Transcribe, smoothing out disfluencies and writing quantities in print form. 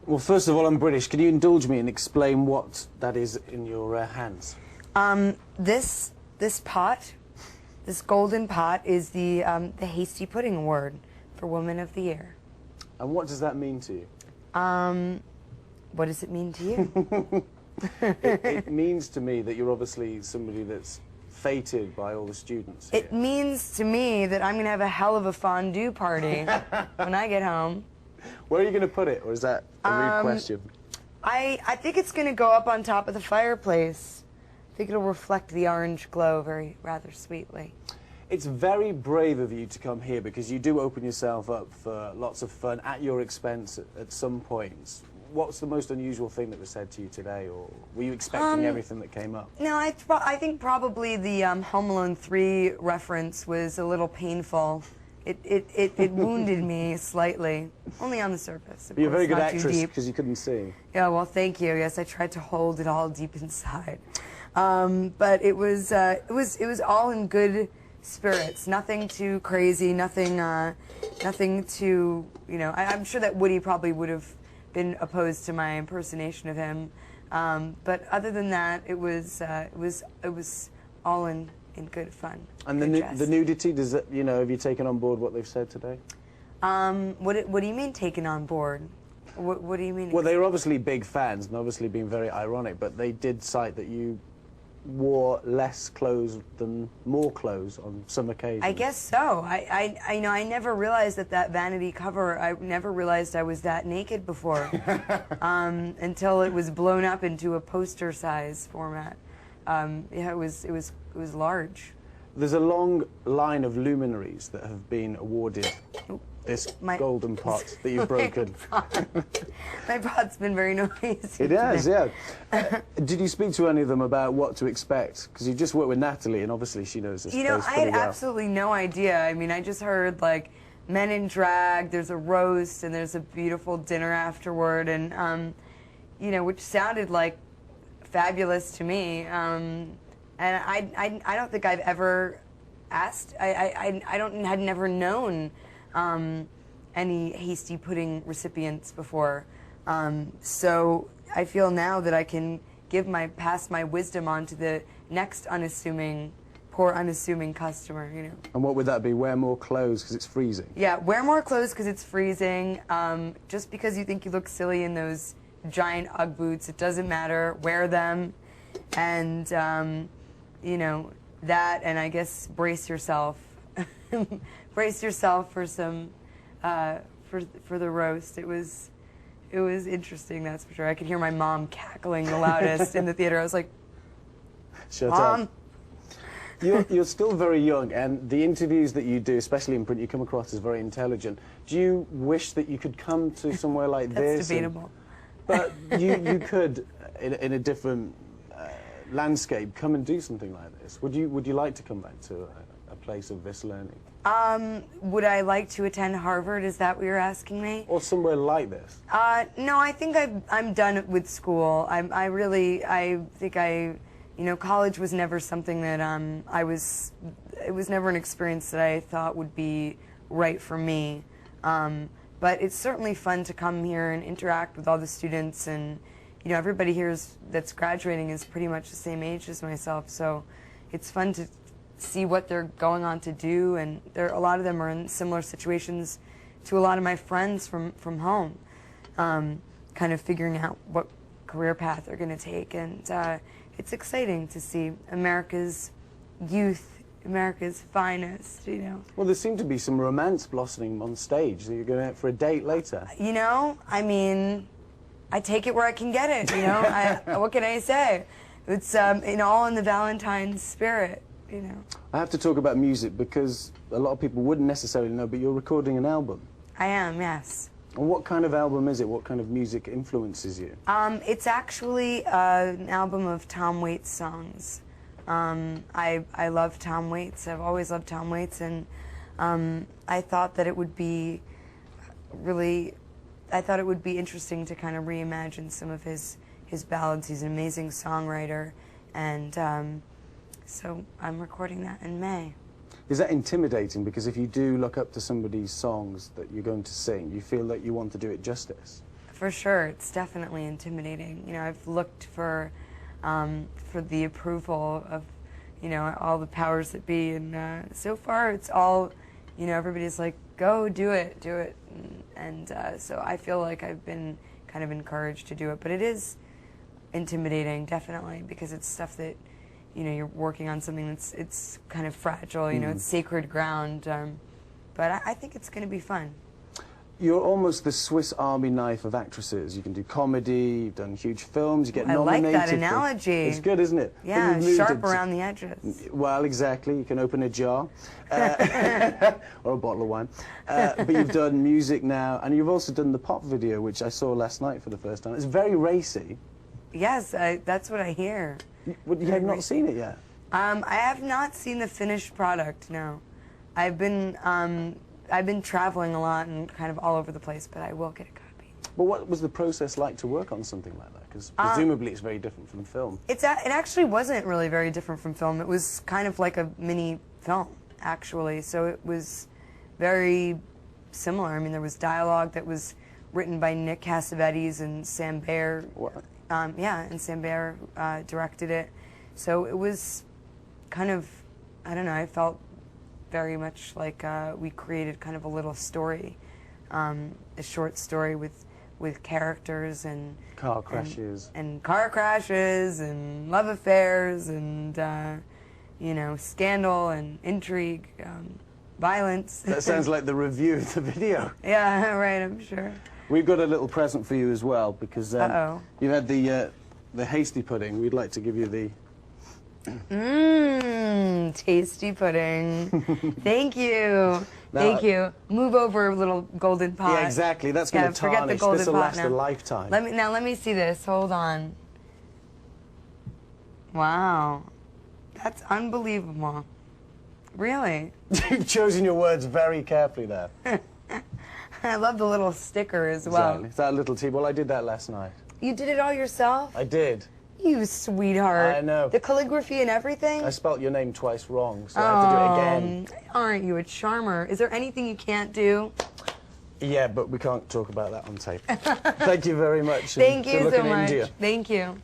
Well, first of all, I'm British. Can you indulge me and explain what that is in your hands? This pot, this golden pot, is the Hasty Pudding Award for Woman of the Year. And what does that mean to you? What does it mean to you? It means to me that you're obviously somebody that's feted by all the students here. It means to me that I'm going to have a hell of a fondue party when I get home. Where are you going to put it, or is that a rude question? I think it's going to go up on top of the fireplace. I think it'll reflect the orange glow rather sweetly. It's very brave of you to come here because you do open yourself up for lots of fun at your expense at some points. What's the most unusual thing that was said to you today, or were you expecting everything that came up? No, I think probably the Home Alone 3 reference was a little painful. It wounded me slightly, only on the surface. But you're a very good actress because you couldn't see. Yeah, well, thank you. Yes, I tried to hold it all deep inside, but it was all in good spirits. Nothing too crazy. Nothing too. You know, I'm sure that Woody probably would have been opposed to my impersonation of him, but other than that, it was all in good fun. And the nudity, does it, you know, have you taken on board what they've said today? What do you mean taken on board? What do you mean? Well, they were obviously big fans and obviously being very ironic, but they did cite that you wore less clothes than more clothes on some occasions. I guess so. I know I never realized that vanity cover. I never realized I was that naked before, until it was blown up into a poster size format. Yeah, it was large. There's a long line of luminaries that have been awarded this golden pot that you've broken. My pot's been very noisy. It has, yeah. Did you speak to any of them about what to expect? Because you just worked with Natalie, and obviously she knows this place pretty well. I had absolutely no idea. I mean, I just heard, like, men in drag, there's a roast, and there's a beautiful dinner afterward, and, you know, which sounded like fabulous to me. And I don't think I've ever asked. I had never known any Hasty Pudding recipients before. So I feel now that I can pass my wisdom on to the next poor unassuming customer, you know. And what would that be? Wear more clothes because it's freezing? Yeah, wear more clothes because it's freezing. Just because you think you look silly in those giant Ugg boots, it doesn't matter. Wear them. And, you know, that, and I guess brace yourself. Brace yourself for some, for the roast. It was interesting, that's for sure. I could hear my mom cackling the loudest in the theater. I was like, Shut Mom. up. You're still very young, and the interviews that you do, especially in print, you come across as very intelligent. Do you wish that you could come to somewhere like this? That's debatable. But you could, in a different landscape, come and do something like this. Would you like to come back to a place of this learning? Would I like to attend Harvard? Is that what you're asking me? Or somewhere like this? No, I think I'm done with school. I think you know, college was never something that it was never an experience that I thought would be right for me. But it's certainly fun to come here and interact with all the students, and you know, everybody here that's graduating is pretty much the same age as myself, so it's fun to see what they're going on to do, and a lot of them are in similar situations to a lot of my friends from home, kind of figuring out what career path they're going to take, and it's exciting to see America's youth, America's finest, you know. Well, there seemed to be some romance blossoming on stage. You're going out for a date later. You know, I mean, I take it where I can get it, you know. What can I say? It's all in the Valentine's spirit, you know. I have to talk about music because a lot of people wouldn't necessarily know, but you're recording an album. I am, yes. And what kind of album is it? What kind of music influences you? It's actually an album of Tom Waits songs. I love Tom Waits. I've always loved Tom Waits, and I thought that it would be interesting to kind of reimagine some of his ballads. He's an amazing songwriter, and so I'm recording that in May. Is that intimidating? Because if you do look up to somebody's songs that you're going to sing, you feel that you want to do it justice? for sure. It's definitely intimidating. You know, I've looked for the approval of, you know, all the powers that be, and so far it's all, you know, everybody's like, go do it, do it, and so I feel like I've been kind of encouraged to do it, but it is intimidating, definitely, because it's stuff that, you know, you're working on something it's kind of fragile, you know, it's sacred ground, but I think it's going to be fun. You're almost the Swiss Army knife of actresses. You can do comedy, you've done huge films, you get I nominated. like that analogy. It's good, isn't it? Yeah, sharp around the edges. Well, exactly. You can open a jar or a bottle of wine. But you've done music now, and you've also done the pop video, which I saw last night for the first time. It's very racy. Yes, that's what I hear. You have not seen it yet? I have not seen the finished product, no. I've been traveling a lot and kind of all over the place, but I will get a copy. But what was the process like to work on something like that? Because presumably it's very different from film. It actually wasn't really very different from film. It was kind of like a mini film, actually. So it was very similar. I mean, there was dialogue that was written by Nick Cassavetes and Sam Baer. What? Yeah, and Sam Baer directed it. So it was kind of, I don't know, I felt very much like we created kind of a little story, a short story with characters and car crashes and car crashes and love affairs and you know, scandal and intrigue, violence. That sounds like the review of the video. Yeah, right. I'm sure. We've got a little present for you as well because you've had the hasty pudding. We'd like to give you the. Tasty pudding. Thank you. Thank you. Move over, little golden pot. Yeah, exactly. That's going to tarnish. Forget the golden This will pot last a lifetime. Let me see this. Hold on. Wow. That's unbelievable. Really? You've chosen your words very carefully there. I love the little sticker as well. Exactly. That little tea. Well, I did that last night. You did it all yourself? I did. You sweetheart. I know. The calligraphy and everything? I spelt your name twice wrong, so I have to do it again. Aren't you a charmer? Is there anything you can't do? Yeah, but we can't talk about that on tape. Thank you very much. Thank you good luck so in much. India. Thank you.